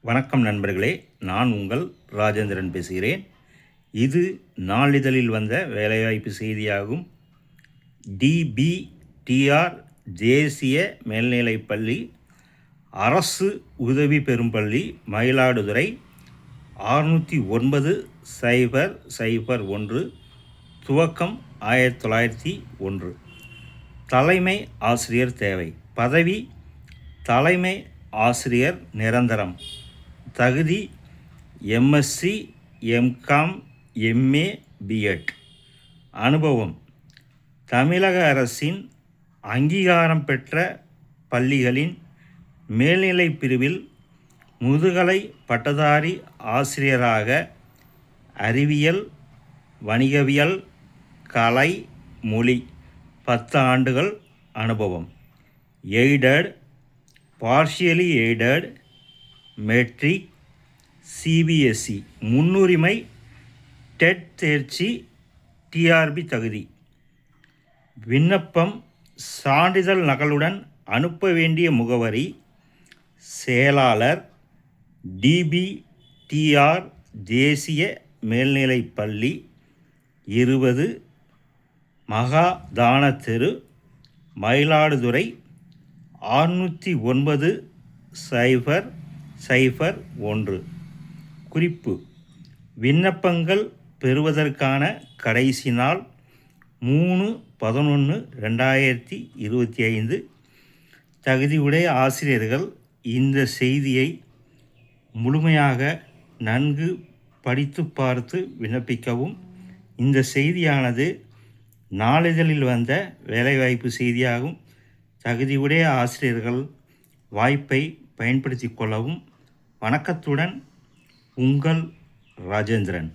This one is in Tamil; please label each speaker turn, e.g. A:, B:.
A: வணக்கம் நண்பர்களே, நான் உங்கள் ராஜேந்திரன் பேசுகிறேன். இது நாளிதழில் வந்த வேலைவாய்ப்பு செய்தியாகும். டிபிடிஆர் தேசிய மேல்நிலைப்பள்ளி அரசு உதவி பெறும் பள்ளி மயிலாடுதுறை 609,001 துவக்கம் 1901. தலைமை ஆசிரியர் தேவை. பதவி தலைமை ஆசிரியர் நிரந்தரம். தகுதி எம்எஸ்சி, எம்காம், எம்ஏ, பிஎட். அனுபவம் தமிழக அரசின் அங்கீகாரம் பெற்ற பள்ளிகளின் மேல்நிலை பிரிவில் முதுகலை பட்டதாரி ஆசிரியராக அறிவியல், வணிகவியல், கலை, மொழி 10 ஆண்டுகள் அனுபவம். Aided, partially aided, matric, CBSE, முன்னுரிமை, டெட் தேர்ச்சி, டிஆர்பி தகுதி. விண்ணப்பம் சான்றிதழ் நகலுடன் அனுப்ப வேண்டிய முகவரி: செயலாளர், டிபிடிஆர் தேசிய மேல்நிலைப்பள்ளி, 20 மகாதான தெரு, மயிலாடுதுறை 609,001. குறிப்பு: விண்ணப்பங்கள் பெறுவதற்கான கடைசி நாள் 3/11/2025. தகுதியுடைய ஆசிரியர்கள் இந்த செய்தியை முழுமையாக நன்கு படித்து பார்த்து விண்ணப்பிக்கவும். இந்த செய்தியானது நாளிதழில் வந்த வேலைவாய்ப்பு செய்தியாகும். தகுதியுடைய ஆசிரியர்கள் வாய்ப்பை பயன்படுத்தி கொள்ளவும். வணக்கத்துடன், உங்கள் ராஜேந்திரன்.